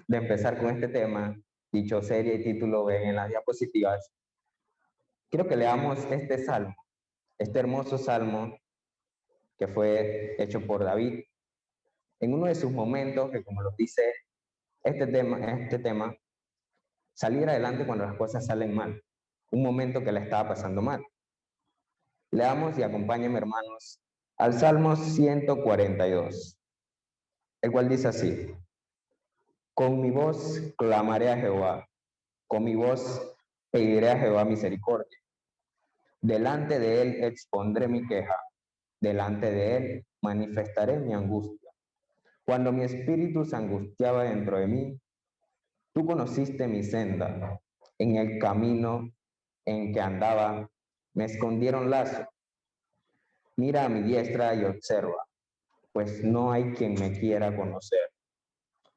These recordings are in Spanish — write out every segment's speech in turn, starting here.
de empezar con este tema, dicho serie y título ven en las diapositivas, quiero que leamos este salmo, este hermoso salmo que fue hecho por David en uno de sus momentos que, como lo dice este tema, salir adelante cuando las cosas salen mal, un momento que le estaba pasando mal. Leamos y acompáñenme, hermanos, al Salmo 142, el cual dice así: con mi voz clamaré a Jehová, con mi voz pediré a Jehová misericordia. Delante de él expondré mi queja, delante de él manifestaré mi angustia. Cuando mi espíritu se angustiaba dentro de mí, tú conociste mi senda. En el camino en que andaba, me escondieron lazo. Mira a mi diestra y observa, pues no hay quien me quiera conocer.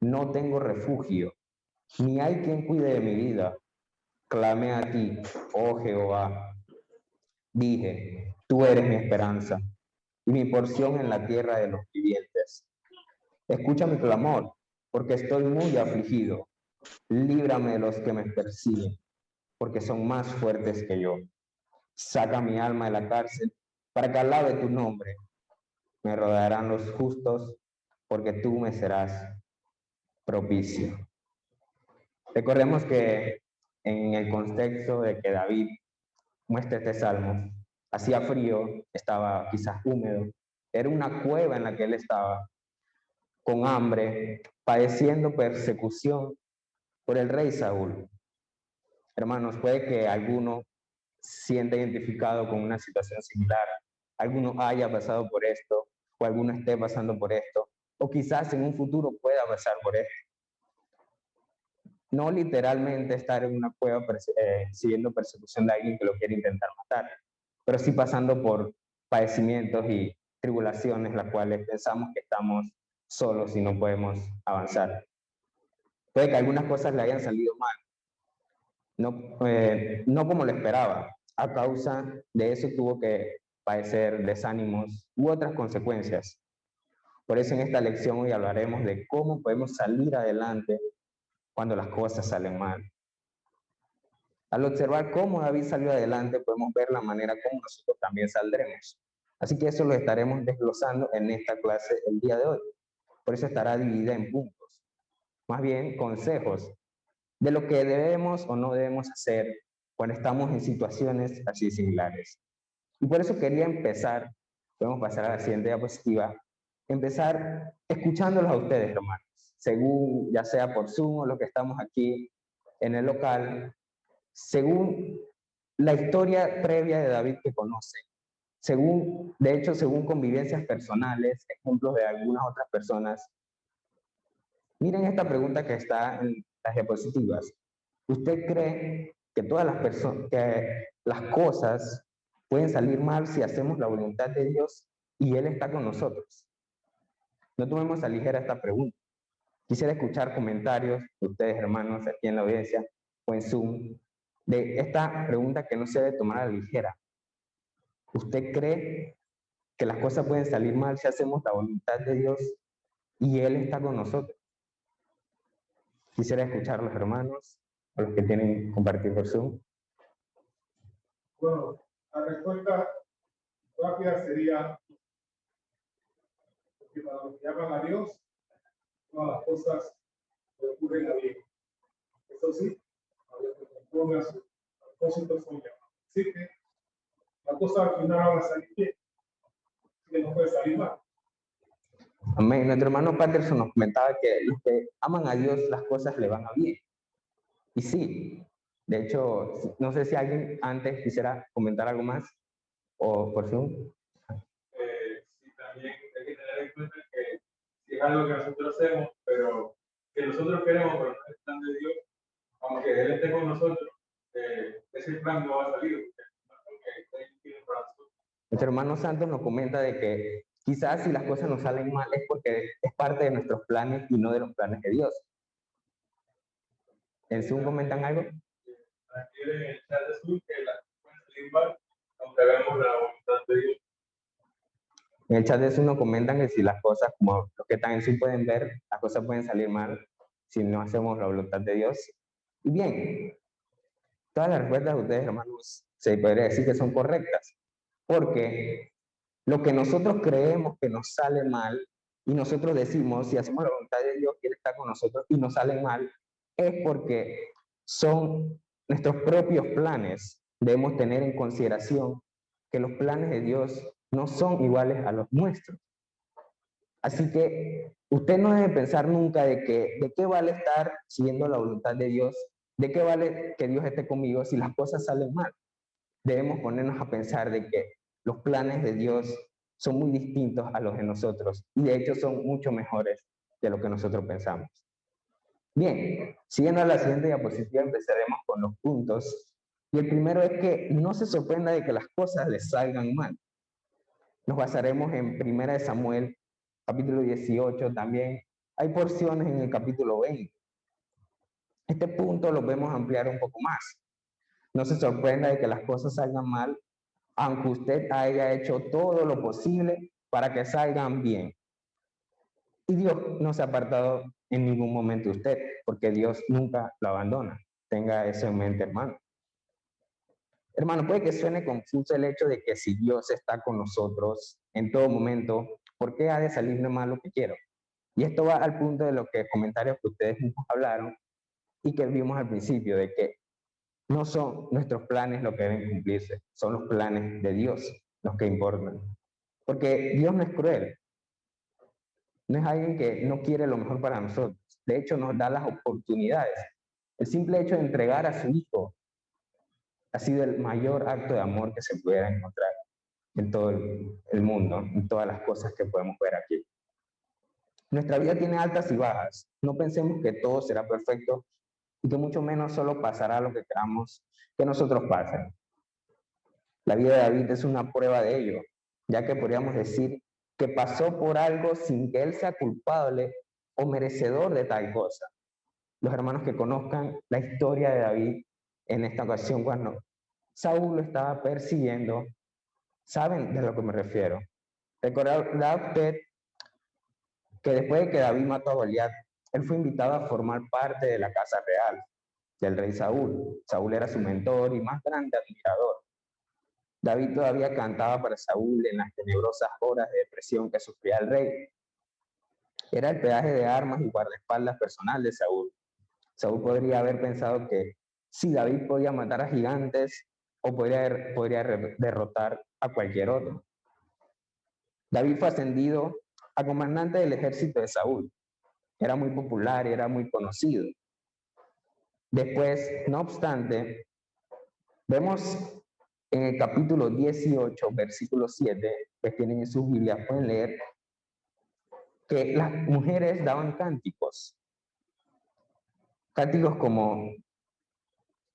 No tengo refugio, ni hay quien cuide de mi vida. Clamé a ti, oh Jehová. Dije, tú eres mi esperanza y mi porción en la tierra de los vivientes. Escucha mi clamor, porque estoy muy afligido. Líbrame de los que me persiguen, porque son más fuertes que yo. Saca mi alma de la cárcel, para que alabe tu nombre. Me rodearán los justos, porque tú me serás propicio. Recordemos que en el contexto de que David muestra este salmo, hacía frío, estaba quizás húmedo, era una cueva en la que él estaba, con hambre, padeciendo persecución por el rey Saúl. Hermanos, puede que alguno sienta identificado con una situación similar, alguno haya pasado por esto, o alguno esté pasando por esto, o quizás en un futuro pueda pasar por esto. No literalmente estar en una cueva siguiendo persecución de alguien que lo quiere intentar matar, pero sí pasando por padecimientos y tribulaciones, las cuales pensamos que estamos solos y no podemos avanzar. Puede que algunas cosas le hayan salido mal, no como lo esperaba. A causa de eso tuvo que padecer desánimos u otras consecuencias. Por eso en esta lección hoy hablaremos de cómo podemos salir adelante cuando las cosas salen mal. Al observar cómo David salió adelante, podemos ver la manera como nosotros también saldremos. Así que eso lo estaremos desglosando en esta clase el día de hoy. Por eso estará dividida en puntos. Más bien, consejos de lo que debemos o no debemos hacer cuando estamos en situaciones así similares. Y por eso quería empezar, podemos pasar a la siguiente diapositiva, empezar escuchándolos a ustedes, hermanos, según ya sea por Zoom o lo que estamos aquí en el local, según la historia previa de David que conoce, de hecho, según convivencias personales, ejemplos de algunas otras personas. Miren esta pregunta que está en las diapositivas. ¿Usted cree que que las cosas pueden salir mal si hacemos la voluntad de Dios y Él está con nosotros? No tomemos a ligera esta pregunta. Quisiera escuchar comentarios de ustedes, hermanos, aquí en la audiencia o en Zoom, de esta pregunta que no se debe tomar a la ligera. ¿Usted cree que las cosas pueden salir mal si hacemos la voluntad de Dios y Él está con nosotros? Quisiera escuchar a los hermanos, a los que tienen compartir por Zoom. Bueno, la respuesta rápida sería que para los que llaman a Dios, todas las cosas le ocurren a bien. Eso sí, a los que conforme a sus propósitos son llamados. Así que las cosas al final van a salir bien, así que no puede salir mal. Amén. Nuestro hermano Patterson nos comentaba que los que aman a Dios, las cosas le van a bien. Y sí, de hecho, no sé si alguien antes quisiera comentar algo más o por Zoom. Sí, también hay que tener en cuenta que si es algo que nosotros hacemos, pero que nosotros queremos, pero no es el plan de Dios, aunque Él esté con nosotros, ese plan no va a salir, porque Él tiene para nosotros. Nuestro hermano Santos nos comenta de que quizás si las cosas nos salen mal es porque es parte de nuestros planes y no de los planes de Dios. ¿En Zoom comentan algo? Aquí en el chat de Zoom que las cosas pueden salir mal, aunque hagamos la voluntad de Dios. En el chat de Zoom nos comentan que si las cosas, como los que están en Zoom pueden ver, las cosas pueden salir mal, si no hacemos la voluntad de Dios? Y bien, todas las respuestas de ustedes, hermanos, se podría decir que son correctas, porque lo que nosotros creemos que nos sale mal, y nosotros decimos, si hacemos la voluntad de Dios, que Él está con nosotros, y nos sale mal, es porque son nuestros propios planes. Debemos tener en consideración que los planes de Dios no son iguales a los nuestros. Así que usted no debe pensar nunca de qué vale estar siguiendo la voluntad de Dios, de qué vale que Dios esté conmigo si las cosas salen mal. Debemos ponernos a pensar de que los planes de Dios son muy distintos a los de nosotros y de hecho son mucho mejores de lo que nosotros pensamos. Bien, siguiendo a la siguiente diapositiva, empezaremos con los puntos. Y el primero es que no se sorprenda de que las cosas les salgan mal. Nos basaremos en 1 Samuel, capítulo 18, también hay porciones en el capítulo 20. Este punto lo vemos ampliar un poco más. No se sorprenda de que las cosas salgan mal, aunque usted haya hecho todo lo posible para que salgan bien. Y Dios no se ha apartado en ningún momento de usted, porque Dios nunca lo abandona. Tenga eso en mente, hermano. Hermano, puede que suene confuso el hecho de que si Dios está con nosotros en todo momento, ¿por qué ha de salirme mal lo que quiero? Y esto va al punto de los comentarios que ustedes mismos hablaron y que vimos al principio, de que no son nuestros planes los que deben cumplirse, son los planes de Dios los que importan. Porque Dios no es cruel, no es alguien que no quiere lo mejor para nosotros. De hecho, nos da las oportunidades. El simple hecho de entregar a su Hijo ha sido el mayor acto de amor que se pudiera encontrar en todo el mundo, en todas las cosas que podemos ver aquí. Nuestra vida tiene altas y bajas. No pensemos que todo será perfecto y que mucho menos solo pasará lo que queramos que nosotros pasen. La vida de David es una prueba de ello, ya que podríamos decir que pasó por algo sin que él sea culpable o merecedor de tal cosa. Los hermanos que conozcan la historia de David en esta ocasión, cuando Saúl lo estaba persiguiendo, saben de lo que me refiero. Recordará usted que después de que David mató a Goliat, él fue invitado a formar parte de la casa real del rey Saúl. Saúl era su mentor y más grande admirador. David todavía cantaba para Saúl en las tenebrosas horas de depresión que sufría el rey. Era el peaje de armas y guardaespaldas personal de Saúl. Saúl podría haber pensado que sí, David podía matar a gigantes o podría derrotar a cualquier otro. David fue ascendido a comandante del ejército de Saúl. Era muy popular y era muy conocido. Después, no obstante, vemos en el capítulo 18, versículo 7, que tienen en sus Biblias, pueden leer que las mujeres daban cánticos. Cánticos como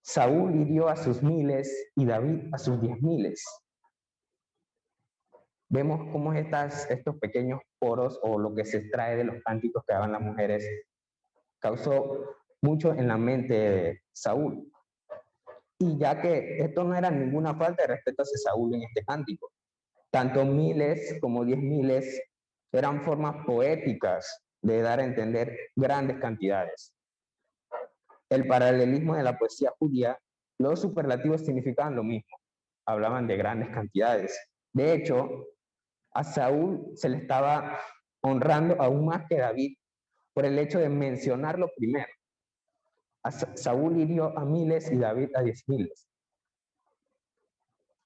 Saúl hirió a sus miles y David a sus 10,000. Vemos cómo estos pequeños poros o lo que se extrae de los cánticos que daban las mujeres causó mucho en la mente de Saúl. Y ya que esto no era ninguna falta de respeto hacia Saúl en este cántico, tanto miles como 10,000 eran formas poéticas de dar a entender grandes cantidades. El paralelismo de la poesía judía, los superlativos significaban lo mismo, hablaban de grandes cantidades. De hecho, a Saúl se le estaba honrando aún más que David por el hecho de mencionarlo primero. Saúl hirió a miles y David a 10,000.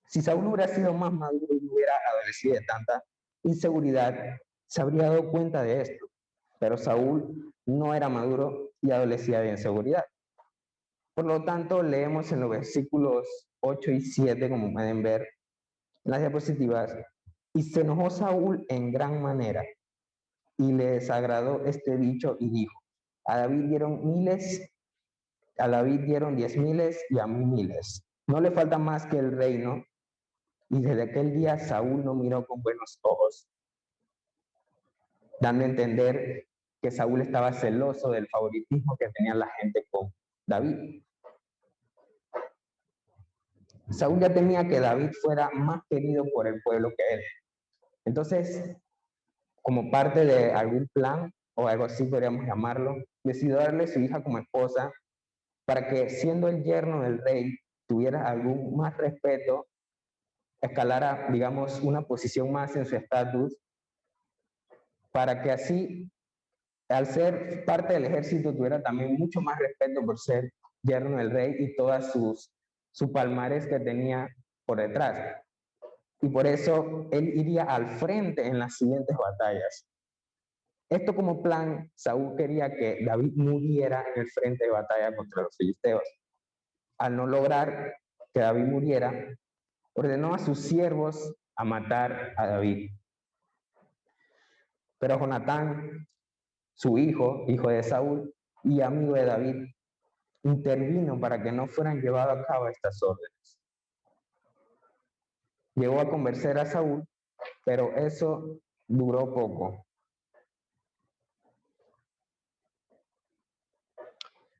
Si Saúl hubiera sido más maduro y no hubiera adolecido de tanta inseguridad, se habría dado cuenta de esto. Pero Saúl no era maduro y adolecía de inseguridad. Por lo tanto, leemos en los versículos 8 y 7, como pueden ver en las diapositivas, y se enojó Saúl en gran manera, y le desagradó este dicho y dijo, a David dieron 10,000 y a mí 1,000. No le falta más que el reino. Y desde aquel día Saúl no miró con buenos ojos, dando a entender que Saúl estaba celoso del favoritismo que tenía la gente con David. Saúl ya temía que David fuera más querido por el pueblo que él. Entonces, como parte de algún plan, o algo así podríamos llamarlo, decidió darle su hija como esposa para que, siendo el yerno del rey, tuviera algún más respeto, escalara, digamos, una posición más en su estatus, para que así, al ser parte del ejército, tuviera también mucho más respeto por ser yerno del rey y todas su palmarés que tenía por detrás. Y por eso él iría al frente en las siguientes batallas. Esto como plan, Saúl quería que David muriera en el frente de batalla contra los filisteos. Al no lograr que David muriera, ordenó a sus siervos a matar a David. Pero Jonatán, su hijo de Saúl y amigo de David, intervino para que no fueran llevadas a cabo estas órdenes. Llegó a convencer a Saúl, pero eso duró poco.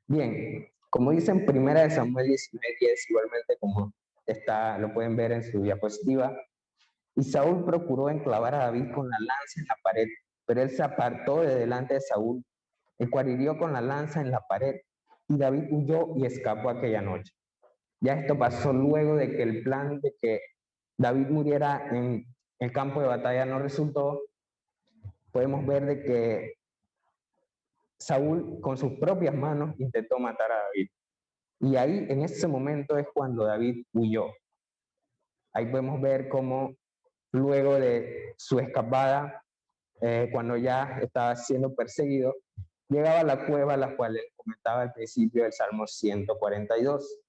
Bien, como dice en 1 Samuel 19:10, igualmente como lo pueden ver en su diapositiva, y Saúl procuró enclavar a David con la lanza en la pared, pero él se apartó de delante de Saúl, el cual hirió con la lanza en la pared, y David huyó y escapó aquella noche. Ya esto pasó luego de que el plan de que David muriera en el campo de batalla no resultó. Podemos ver de que Saúl con sus propias manos intentó matar a David. Y ahí, en ese momento, es cuando David huyó. Ahí podemos ver cómo luego de su escapada, cuando ya estaba siendo perseguido, llegaba a la cueva, la cual él comentaba al principio del Salmo 142.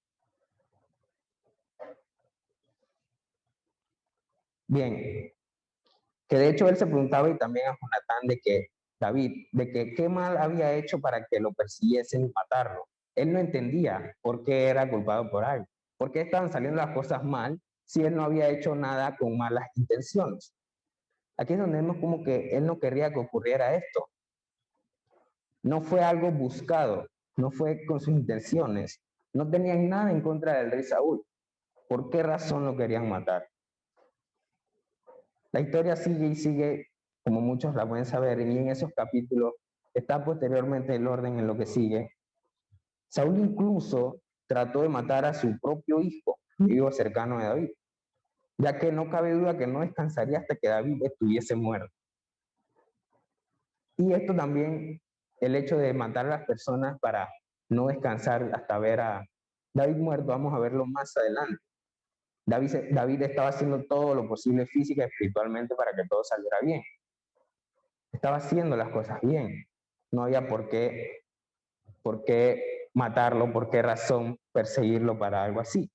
Bien, que de hecho él se preguntaba, y también a Jonatán, de que David, de que qué mal había hecho para que lo persiguiesen y matarlo. Él no entendía por qué era culpado por algo, por qué estaban saliendo las cosas mal si él no había hecho nada con malas intenciones. Aquí es donde vemos como que él no quería que ocurriera esto. No fue algo buscado, no fue con sus intenciones, no tenían nada en contra del rey Saúl. ¿Por qué razón lo querían matar? La historia sigue y sigue, como muchos la pueden saber, y en esos capítulos está posteriormente el orden en lo que sigue. Saúl incluso trató de matar a su propio hijo cercano de David, ya que no cabe duda que no descansaría hasta que David estuviese muerto. Y esto también, el hecho de matar a las personas para no descansar hasta ver a David muerto, vamos a verlo más adelante. David estaba haciendo todo lo posible física y espiritualmente para que todo saliera bien. Estaba haciendo las cosas bien. No había por qué matarlo, por qué razón perseguirlo para algo así.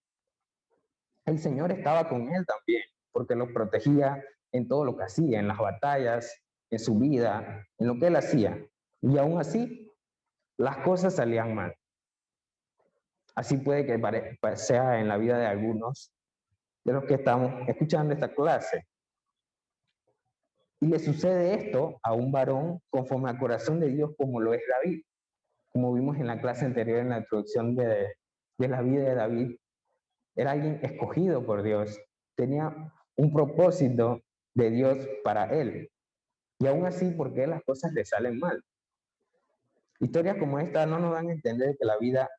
El Señor estaba con él también, porque lo protegía en todo lo que hacía, en las batallas, en su vida, en lo que él hacía. Y aún así, las cosas salían mal. Así puede que sea en la vida de algunos de los que estamos escuchando esta clase. Y le sucede esto a un varón conforme al corazón de Dios, como lo es David. Como vimos en la clase anterior, en la introducción de la vida de David, era alguien escogido por Dios, tenía un propósito de Dios para él. Y aún así, ¿por qué las cosas le salen mal? Historias como esta no nos dan a entender que la vida,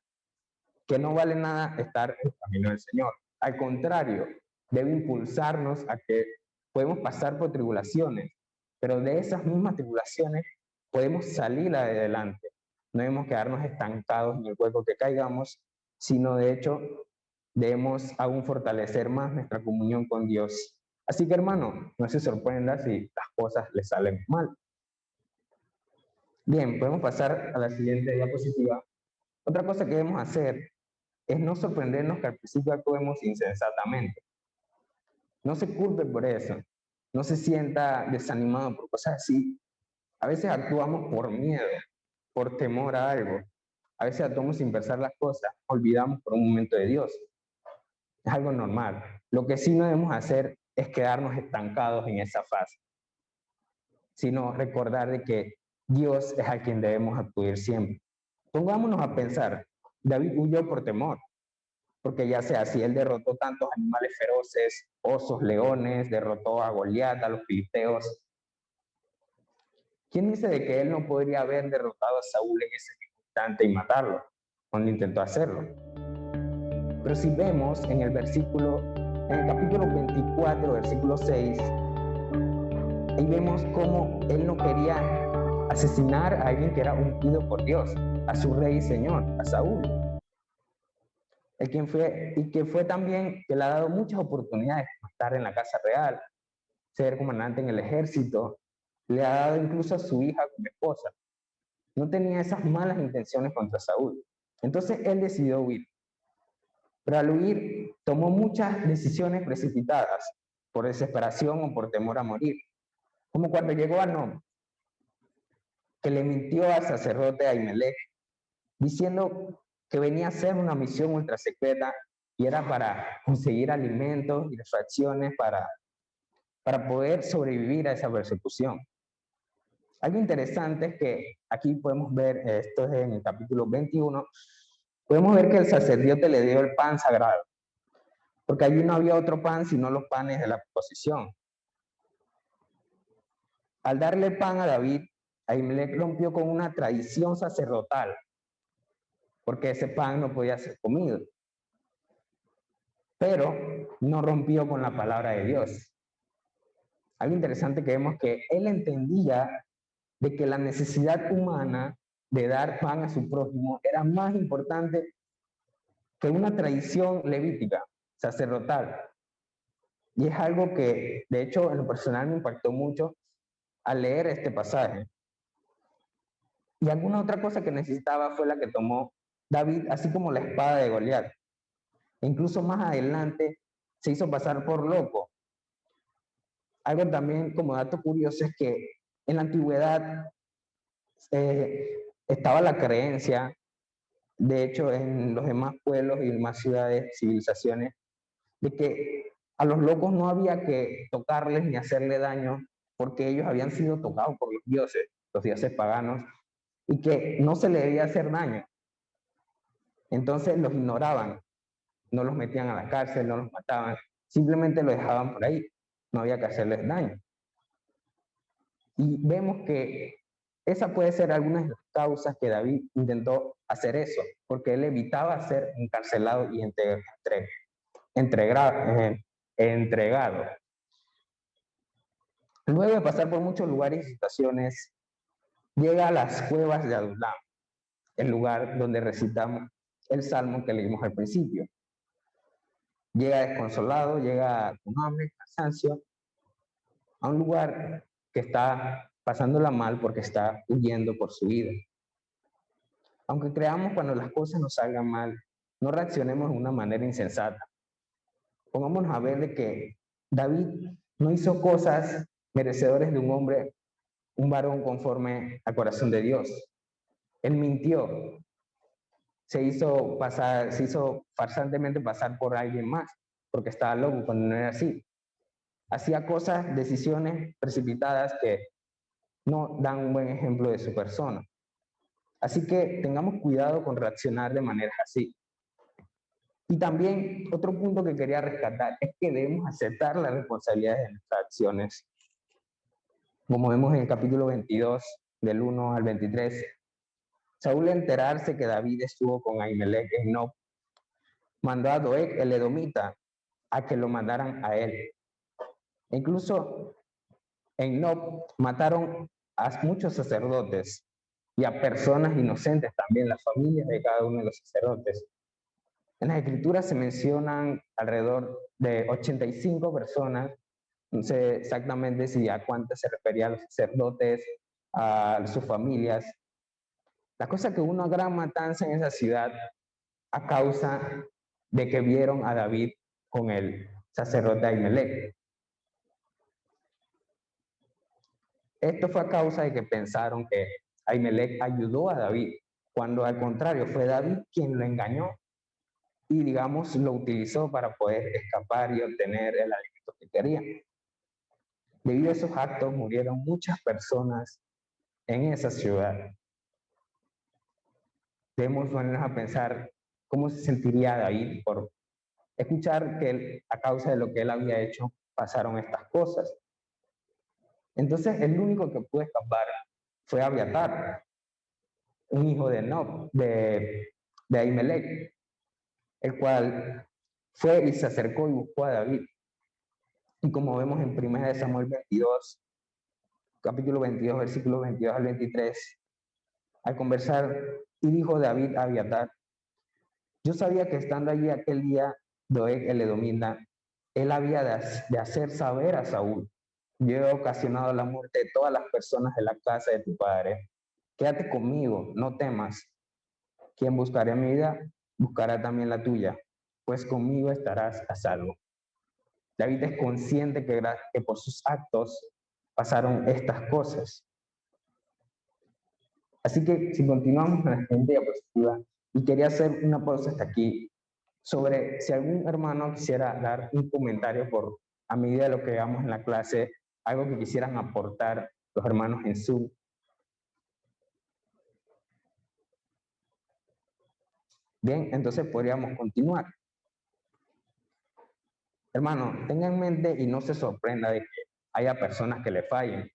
que no vale nada estar en el camino del Señor. Al contrario, debe impulsarnos a que podemos pasar por tribulaciones, pero de esas mismas tribulaciones podemos salir adelante. No debemos quedarnos estancados en el hueco que caigamos, sino de hecho debemos aún fortalecer más nuestra comunión con Dios. Así que hermano, no se sorprenda si las cosas le salen mal. Bien, podemos pasar a la siguiente diapositiva. Otra cosa que debemos hacer es no sorprendernos que al principio actuemos insensatamente. No se culpe por eso. No se sienta desanimado por cosas así. A veces actuamos por miedo, por temor a algo. A veces actuamos sin pensar las cosas. Olvidamos por un momento de Dios. Es algo normal. Lo que sí no debemos hacer es quedarnos estancados en esa fase, sino recordar de que Dios es a quien debemos acudir siempre. Pongámonos a pensar, David huyó por temor, porque ya sea si él derrotó tantos animales feroces, osos, leones, derrotó a Goliat, a los filisteos, ¿Quién dice de que él no podría haber derrotado a Saúl en ese instante y matarlo, cuando intentó hacerlo? Pero si vemos en el capítulo 24, versículo 6, ahí vemos cómo él no quería asesinar a alguien que era ungido por Dios, a su rey y señor, a Saúl. Que fue también, que le ha dado muchas oportunidades de estar en la casa real, ser comandante en el ejército, le ha dado incluso a su hija como esposa. No tenía esas malas intenciones contra Saúl. Entonces él decidió huir. Pero al huir tomó muchas decisiones precipitadas, por desesperación o por temor a morir. Como cuando llegó a Nob, que le mintió al sacerdote Ahimelech, diciendo que venía a hacer una misión ultra secreta y era para conseguir alimentos y refacciones para poder sobrevivir a esa persecución. Algo interesante es que aquí podemos ver, esto es en el capítulo 21, podemos ver que el sacerdote le dio el pan sagrado, porque allí no había otro pan sino los panes de la posesión. Al darle pan a David, Ahimelech rompió con una tradición sacerdotal, porque ese pan no podía ser comido. Pero no rompió con la palabra de Dios. Algo interesante que vemos que él entendía de que la necesidad humana de dar pan a su prójimo era más importante que una tradición levítica, sacerdotal. Y es algo que, de hecho, en lo personal me impactó mucho al leer este pasaje. Y alguna otra cosa que necesitaba fue la que tomó David, así como la espada de Goliat. E incluso más adelante se hizo pasar por loco. Algo también como dato curioso es que en la antigüedad estaba la creencia, de hecho en los demás pueblos y demás ciudades, civilizaciones, de que a los locos no había que tocarles ni hacerle daño porque ellos habían sido tocados por los dioses paganos, y que no se le debía hacer daño. Entonces los ignoraban, no los metían a la cárcel, no los mataban, simplemente los dejaban por ahí, no había que hacerles daño. Y vemos que esa puede ser alguna de las causas que David intentó hacer eso, porque él evitaba ser encarcelado y entregado. Luego de pasar por muchos lugares y situaciones, llega a las cuevas de Adulam, el lugar donde recitamos el salmo que leímos al principio. Llega desconsolado, llega con hambre, cansancio, a un lugar que está pasándola mal porque está huyendo por su vida. Aunque creamos cuando las cosas nos salgan mal, no reaccionemos de una manera insensata. Pongámonos a ver de que David no hizo cosas merecedores de un hombre, un varón conforme al corazón de Dios. Él mintió, se hizo farsantemente pasar por alguien más, porque estaba loco cuando no era así. Hacía cosas, decisiones precipitadas que no dan un buen ejemplo de su persona. Así que tengamos cuidado con reaccionar de maneras así. Y también otro punto que quería rescatar es que debemos aceptar las responsabilidades de nuestras acciones. Como vemos en el capítulo 22, del 1 al 23, Saúl, al enterarse que David estuvo con Ahimelech en Nob, mandó a Doeg el edomita a que lo mandaran a él. E incluso en Nob mataron a muchos sacerdotes y a personas inocentes también, las familias de cada uno de los sacerdotes. En las escrituras se mencionan alrededor de 85 personas, no sé exactamente si a cuántas se refería a los sacerdotes, a sus familias. La cosa es que hubo una gran matanza en esa ciudad a causa de que vieron a David con el sacerdote Ahimelech. Esto fue a causa de que pensaron que Ahimelech ayudó a David, cuando al contrario fue David quien lo engañó y, digamos, lo utilizó para poder escapar y obtener el alimento que quería. Debido a esos actos murieron muchas personas en esa ciudad. Debemos ponernos a pensar cómo se sentiría David por escuchar que él, a causa de lo que él había hecho, pasaron estas cosas. Entonces, el único que pudo escapar fue Abiatar, un hijo de Nob, de Ahimelech, el cual fue y se acercó y buscó a David. Y como vemos en 1 Samuel 22, capítulo 22, versículos 22 al 23, al conversar, y dijo David a Abiatar: yo sabía que estando allí aquel día Doeg el edomita, él había de hacer saber a Saúl: yo he ocasionado la muerte de todas las personas de la casa de tu padre. Quédate conmigo, no temas. Quien buscará mi vida, buscará también la tuya, pues conmigo estarás a salvo. David es consciente que por sus actos pasaron estas cosas. Así que si continuamos con la siguiente diapositiva, y quería hacer una pausa hasta aquí, sobre si algún hermano quisiera dar un comentario a medida de lo que veamos en la clase, algo que quisieran aportar los hermanos en Zoom. Bien, entonces podríamos continuar. Hermano, tenga en mente y no se sorprenda de que haya personas que le fallen,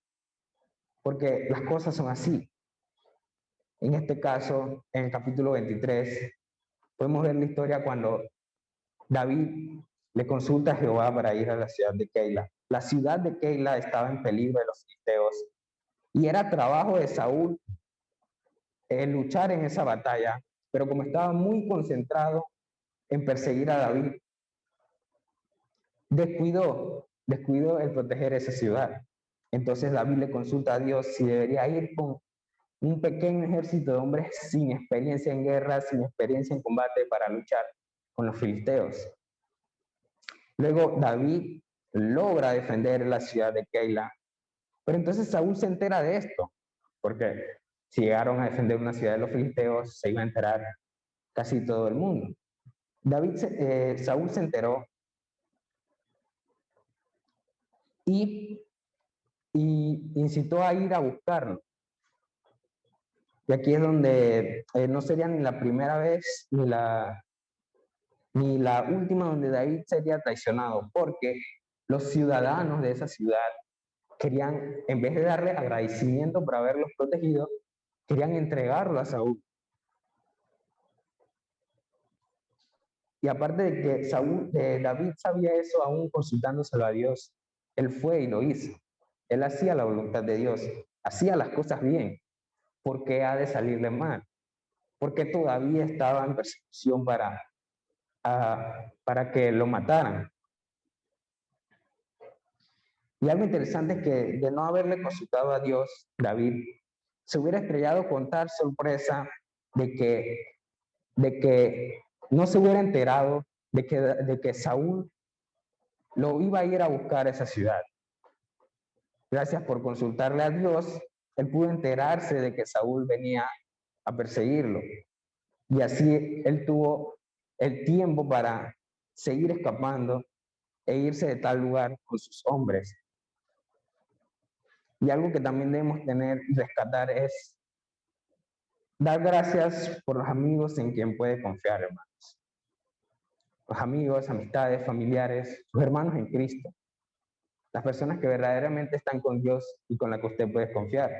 porque las cosas son así. En este caso, en el capítulo 23, podemos ver la historia cuando David le consulta a Jehová para ir a la ciudad de Keila. La ciudad de Keila estaba en peligro de los filisteos y era trabajo de Saúl luchar en esa batalla, pero como estaba muy concentrado en perseguir a David, descuidó el proteger esa ciudad. Entonces David le consulta a Dios si debería ir con un pequeño ejército de hombres sin experiencia en guerra, sin experiencia en combate, para luchar con los filisteos. Luego David logra defender la ciudad de Keila, pero entonces Saúl se entera de esto, porque si llegaron a defender una ciudad de los filisteos, se iba a enterar casi todo el mundo. Saúl se enteró y incitó a ir a buscarlo. Y aquí es donde no sería ni la primera vez ni la última donde David sería traicionado, porque los ciudadanos de esa ciudad querían, en vez de darle agradecimiento por haberlos protegido, querían entregarlo a Saúl. Y aparte de que David sabía eso, aún consultándoselo a Dios, él fue y lo hizo. Él hacía la voluntad de Dios, hacía las cosas bien. ¿Por qué ha de salirle mal? Porque todavía estaba en persecución para que lo mataran. Y algo interesante es que de no haberle consultado a Dios, David se hubiera estrellado con tal sorpresa de que no se hubiera enterado de que Saúl lo iba a ir a buscar a esa ciudad. Gracias por consultarle a Dios, él pudo enterarse de que Saúl venía a perseguirlo. Y así él tuvo el tiempo para seguir escapando e irse de tal lugar con sus hombres. Y algo que también debemos tener y rescatar es dar gracias por los amigos en quien puede confiar, hermanos. Los amigos, amistades, familiares, sus hermanos en Cristo. Las personas que verdaderamente están con Dios y con las que usted puede confiar.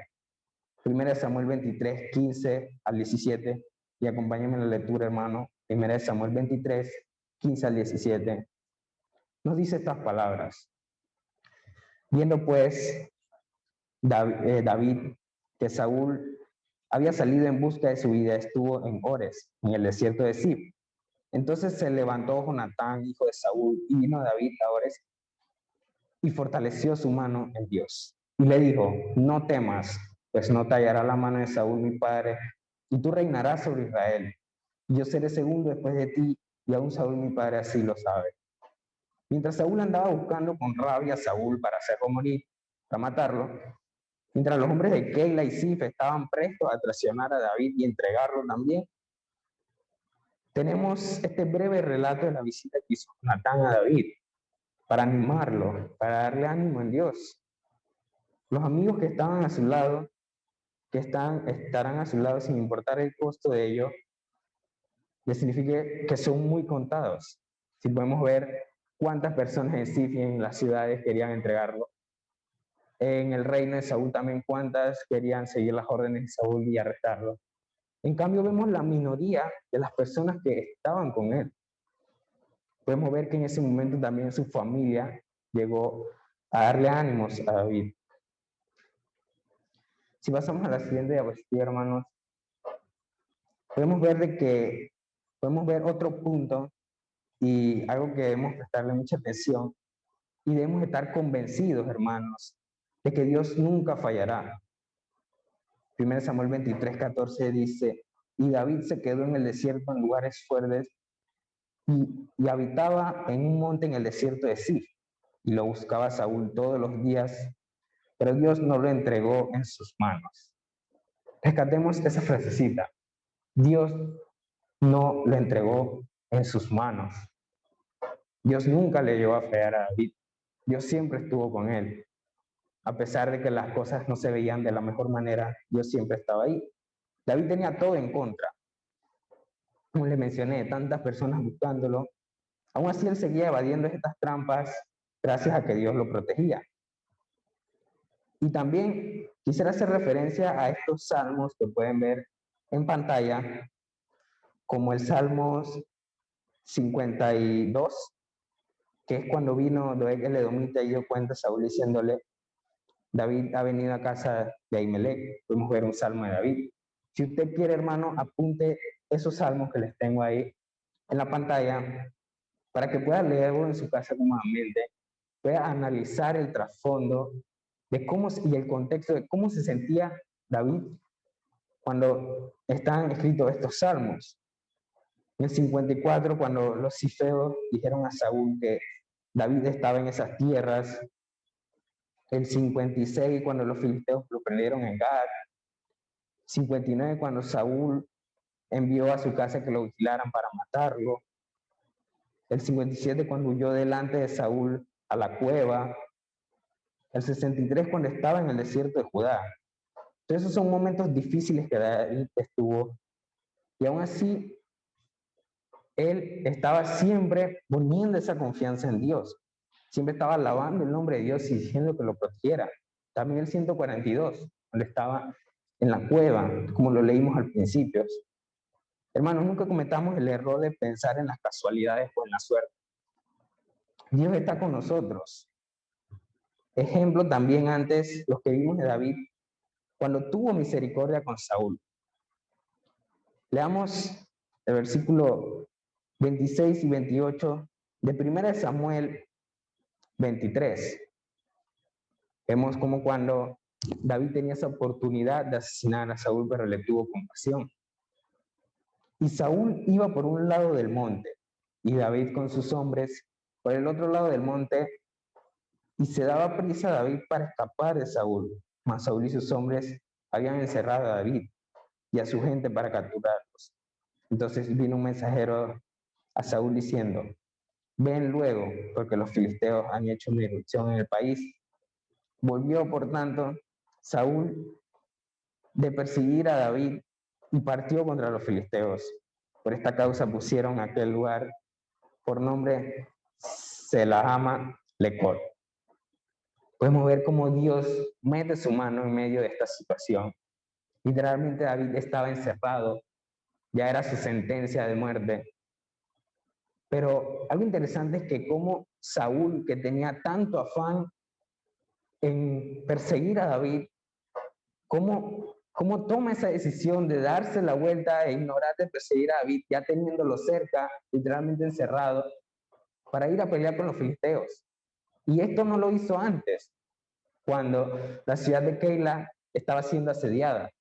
1 Samuel 23, 15 al 17. Y acompáñenme en la lectura, hermano. 1 Samuel 23, 15 al 17. Nos dice estas palabras. Viendo pues David que Saúl había salido en busca de su vida, estuvo en Ores, en el desierto de Zif. Entonces se levantó Jonatán, hijo de Saúl, y vino David a Ores y fortaleció su mano en Dios. Y le dijo: no temas, pues no tallará la mano de Saúl mi padre, y tú reinarás sobre Israel. Y yo seré segundo después de ti, y aún Saúl mi padre así lo sabe. Mientras Saúl andaba buscando con rabia a Saúl para hacerlo morir, para matarlo, mientras los hombres de Keila y Zif estaban prestos a traicionar a David y entregarlo también, tenemos este breve relato de la visita que hizo Natán a David para animarlo, para darle ánimo en Dios. Los amigos que estaban a su lado, estarán a su lado sin importar el costo de ello, les significa que son muy contados. Si podemos ver cuántas personas en Zif y en las ciudades querían entregarlo, en el reino de Saúl también cuántas querían seguir las órdenes de Saúl y arrestarlo. En cambio, vemos la minoría de las personas que estaban con él. Podemos ver que en ese momento también su familia llegó a darle ánimos a David. Si pasamos a la siguiente diapositiva, hermanos, podemos ver otro punto y algo que debemos prestarle mucha atención y debemos estar convencidos, hermanos, de que Dios nunca fallará. 1 Samuel 23:14 dice, y David se quedó en el desierto en lugares fuertes y habitaba en un monte en el desierto de Sif, y lo buscaba Saúl todos los días, pero Dios no lo entregó en sus manos. Rescatemos esa frasecita. Dios no lo entregó en sus manos. Dios nunca le llevó a fallar a David. Dios siempre estuvo con él. A pesar de que las cosas no se veían de la mejor manera, Dios siempre estaba ahí. David tenía todo en contra. Como le mencioné, tantas personas buscándolo. Aún así, él seguía evadiendo estas trampas gracias a que Dios lo protegía. Y también quisiera hacer referencia a estos salmos que pueden ver en pantalla, como el Salmo 52, que es cuando vino Doeg el edomita y dio cuenta a Saúl diciéndole, David ha venido a casa de Ahimelech. Podemos ver un salmo de David. Si usted quiere, hermano, apunte esos salmos que les tengo ahí en la pantalla para que pueda leerlo en su casa cómodamente, pueda analizar el trasfondo de cómo y el contexto de cómo se sentía David cuando están escritos estos salmos. En el 54, cuando los cifeos dijeron a Saúl que David estaba en esas tierras. El 56, cuando los filisteos lo prendieron en Gad. 59, cuando Saúl envió a su casa que lo vigilaran para matarlo. El 57, cuando huyó delante de Saúl a la cueva. El 63, cuando estaba en el desierto de Judá. Entonces, esos son momentos difíciles que David estuvo. Y aún así, él estaba siempre poniendo esa confianza en Dios. Siempre estaba alabando el nombre de Dios y diciendo que lo protegiera. También el 142, donde estaba en la cueva, como lo leímos al principio. Hermanos, nunca cometamos el error de pensar en las casualidades o en la suerte. Dios está con nosotros. Ejemplo también antes, los que vimos de David, cuando tuvo misericordia con Saúl. Leamos el versículo 26 y 28 de 1 Samuel 23. Vemos como cuando David tenía esa oportunidad de asesinar a Saúl, pero le tuvo compasión. Y Saúl iba por un lado del monte, y David con sus hombres por el otro lado del monte, y se daba prisa a David para escapar de Saúl. Mas Saúl y sus hombres habían encerrado a David y a su gente para capturarlos. Entonces vino un mensajero a Saúl diciendo, ven luego, porque los filisteos han hecho una irrupción en el país. Volvió, por tanto, Saúl de perseguir a David y partió contra los filisteos. Por esta causa pusieron aquel lugar por nombre Selahama Lecor. Podemos ver cómo Dios mete su mano en medio de esta situación. Literalmente David estaba encerrado, ya era su sentencia de muerte. Pero algo interesante es que como Saúl, que tenía tanto afán en perseguir a David, cómo toma esa decisión de darse la vuelta e ignorar de perseguir a David, ya teniéndolo cerca, literalmente encerrado, para ir a pelear con los filisteos. Y esto no lo hizo antes, cuando la ciudad de Keila estaba siendo asediada,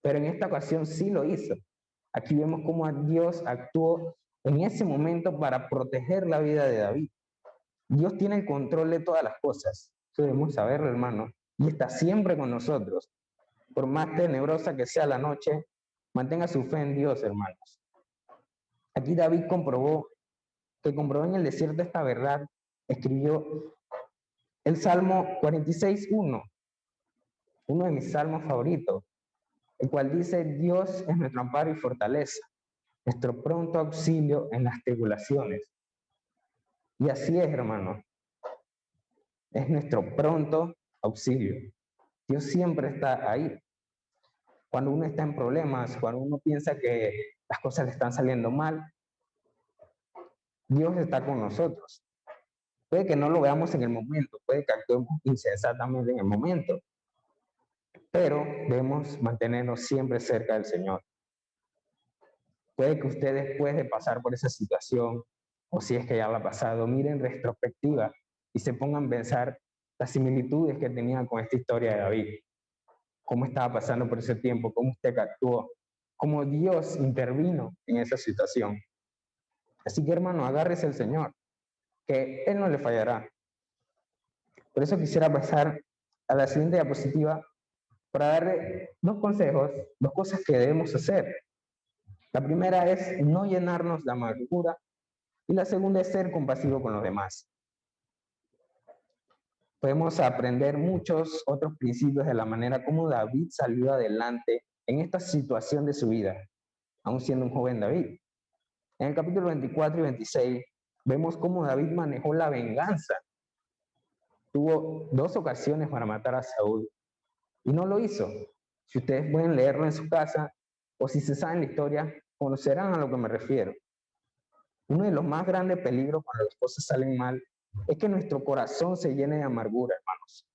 pero en esta ocasión sí lo hizo. Aquí vemos cómo Dios actuó en ese momento para proteger la vida de David. Dios tiene el control de todas las cosas, eso debemos saberlo, hermano, y está siempre con nosotros. Por más tenebrosa que sea la noche, mantenga su fe en Dios, hermanos. Aquí David comprobó en el desierto esta verdad, escribió el Salmo 46:1, uno de mis salmos favoritos, el cual dice, Dios es nuestro amparo y fortaleza, nuestro pronto auxilio en las tribulaciones. Y así es, hermano. Es nuestro pronto auxilio. Dios siempre está ahí. Cuando uno está en problemas, cuando uno piensa que las cosas le están saliendo mal, Dios está con nosotros. Puede que no lo veamos en el momento, puede que actuemos insensatamente en el momento, pero debemos mantenernos siempre cerca del Señor. Puede que usted, después de pasar por esa situación, o si es que ya la ha pasado, miren en retrospectiva y se pongan a pensar las similitudes que tenían con esta historia de David. Cómo estaba pasando por ese tiempo, cómo usted actuó, cómo Dios intervino en esa situación. Así que, hermano, agárrese al Señor, que Él no le fallará. Por eso quisiera pasar a la siguiente diapositiva para darle dos consejos, dos cosas que debemos hacer. La primera es no llenarnos de amargura y la segunda es ser compasivo con los demás. Podemos aprender muchos otros principios de la manera como David salió adelante en esta situación de su vida, aún siendo un joven David. En el capítulo 24 y 26 vemos cómo David manejó la venganza. Tuvo 2 ocasiones para matar a Saúl y no lo hizo. Si ustedes pueden leerlo en su casa o si se saben la historia, conocerán a lo que me refiero. Uno de los más grandes peligros cuando las cosas salen mal es que nuestro corazón se llene de amargura, hermanos.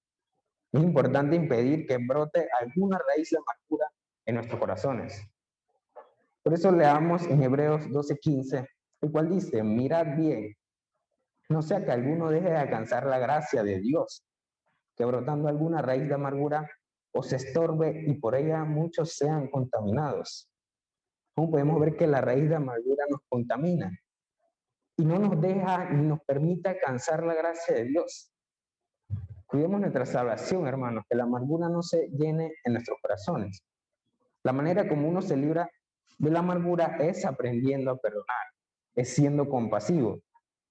Es importante impedir que brote alguna raíz de amargura en nuestros corazones. Por eso leamos en Hebreos 12:15, el cual dice: mirad bien, no sea que alguno deje de alcanzar la gracia de Dios, que brotando alguna raíz de amargura os estorbe y por ella muchos sean contaminados. ¿Cómo podemos ver que la raíz de amargura nos contamina y no nos deja ni nos permite alcanzar la gracia de Dios? Cuidemos nuestra salvación, hermanos, que la amargura no se llene en nuestros corazones. La manera como uno se libra de la amargura es aprendiendo a perdonar, es siendo compasivo.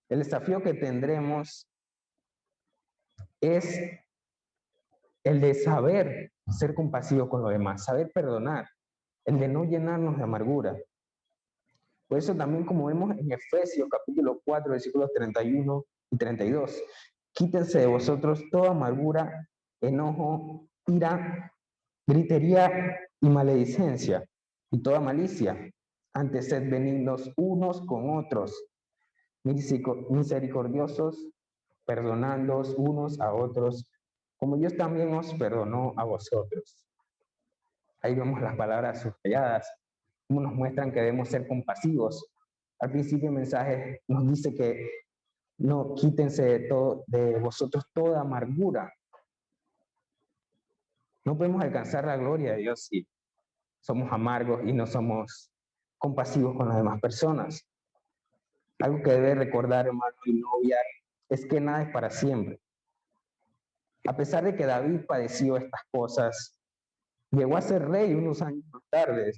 El desafío que tendremos es el de saber ser compasivo con los demás, saber perdonar, el de no llenarnos de amargura. Por eso también, como vemos en Efesios capítulo 4, versículos 31 y 32, quítense de vosotros toda amargura, enojo, ira, gritería y maledicencia, y toda malicia. Antes sed benignos unos con otros, misericordiosos, perdonándoos unos a otros, como Dios también os perdonó a vosotros. Ahí vemos las palabras subrayadas, como nos muestran que debemos ser compasivos. Al principio el mensaje nos dice que no quítense de vosotros toda amargura. No podemos alcanzar la gloria de Dios si somos amargos y no somos compasivos con las demás personas. Algo que debe recordar, hermano, y no obviar, es que nada es para siempre. A pesar de que David padeció estas cosas, llegó a ser rey unos años más tarde.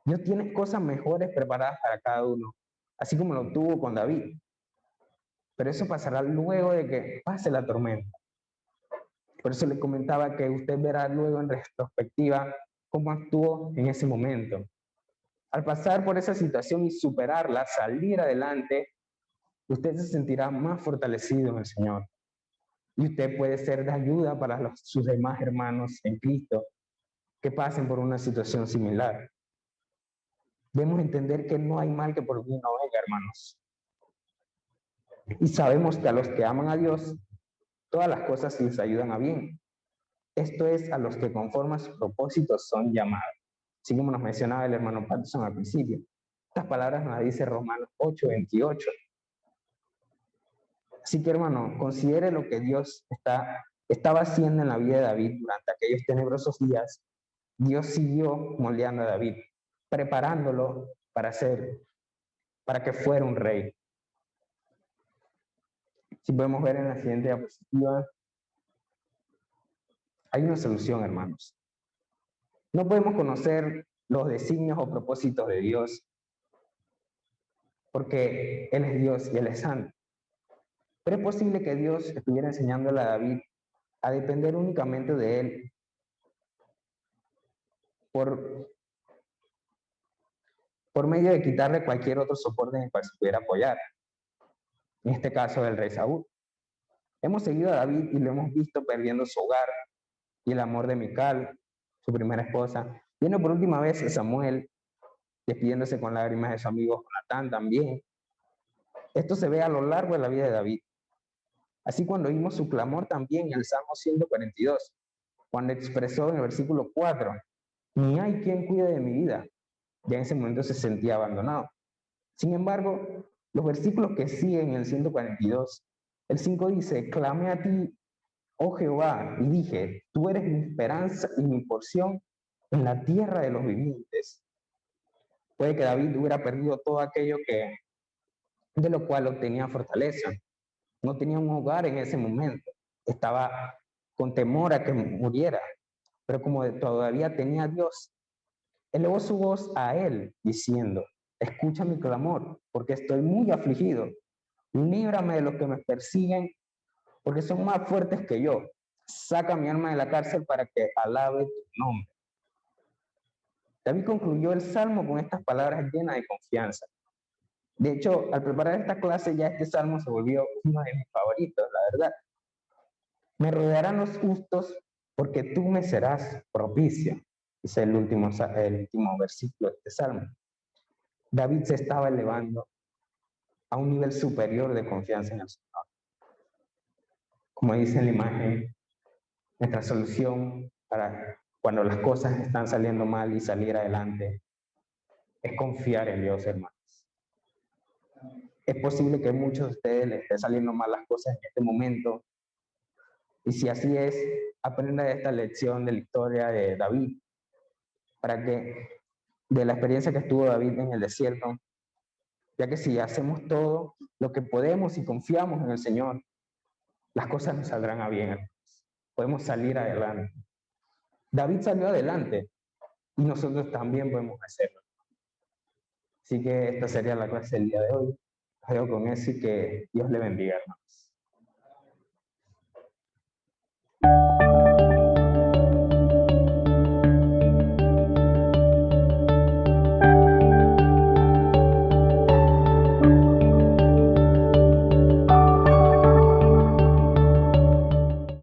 Dios tiene cosas mejores preparadas para cada uno, así como lo tuvo con David. Pero eso pasará luego de que pase la tormenta. Por eso le comentaba que usted verá luego en retrospectiva cómo actuó en ese momento. Al pasar por esa situación y superarla, salir adelante, usted se sentirá más fortalecido en el Señor. Y usted puede ser de ayuda para sus demás hermanos en Cristo que pasen por una situación similar. Debemos entender que no hay mal que por bien no venga, hermanos. Y sabemos que a los que aman a Dios, todas las cosas les ayudan a bien. Esto es, a los que conforme a sus propósitos son llamados. Así como nos mencionaba el hermano Patterson al principio. Estas palabras nos las dice Romanos 8:28. Así que, hermano, considere lo que Dios estaba haciendo en la vida de David durante aquellos tenebrosos días. Dios siguió moldeando a David, preparándolo para que fuera un rey. Si podemos ver en la siguiente diapositiva, hay una solución, hermanos. No podemos conocer los designios o propósitos de Dios porque Él es Dios y Él es santo. Pero es posible que Dios estuviera enseñándole a David a depender únicamente de Él por medio de quitarle cualquier otro soporte en el cual se pudiera apoyar. En este caso, del rey Saúl. Hemos seguido a David y lo hemos visto perdiendo su hogar y el amor de Mical, su primera esposa. Viendo por última vez a Samuel despidiéndose con lágrimas de su amigo Jonatán también. Esto se ve a lo largo de la vida de David. Así cuando oímos su clamor también en el Salmo 142, cuando expresó en el versículo 4, ni hay quien cuide de mi vida. Ya en ese momento se sentía abandonado. Sin embargo, los versículos que siguen en el 142, el 5 dice, clamé a ti, oh Jehová, y dije, tú eres mi esperanza y mi porción en la tierra de los vivientes. Puede que David hubiera perdido todo aquello de lo cual obtenía fortaleza. No tenía un hogar en ese momento. Estaba con temor a que muriera. Pero como todavía tenía a Dios, elevó su voz a él diciendo, escucha mi clamor, porque estoy muy afligido. Líbrame de los que me persiguen, porque son más fuertes que yo. Saca mi alma de la cárcel para que alabe tu nombre. David concluyó el salmo con estas palabras llenas de confianza. De hecho, al preparar esta clase, ya este salmo se volvió uno de mis favoritos, la verdad. Me rodearán los justos porque tú me serás propicio. Dice el último versículo de este salmo. David se estaba elevando a un nivel superior de confianza en el Señor. Como dice en la imagen, nuestra solución para cuando las cosas están saliendo mal y salir adelante es confiar en Dios, hermanos. Es posible que a muchos de ustedes les esté saliendo mal las cosas en este momento. Y si así es, aprenda de esta lección de la historia de David, para que, de la experiencia que estuvo David en el desierto, ya que si hacemos todo lo que podemos y confiamos en el Señor, las cosas nos saldrán a bien. Podemos salir adelante. David salió adelante y nosotros también podemos hacerlo. Así que esta sería la clase del día de hoy. Los dejo con eso y que Dios le bendiga, hermanos.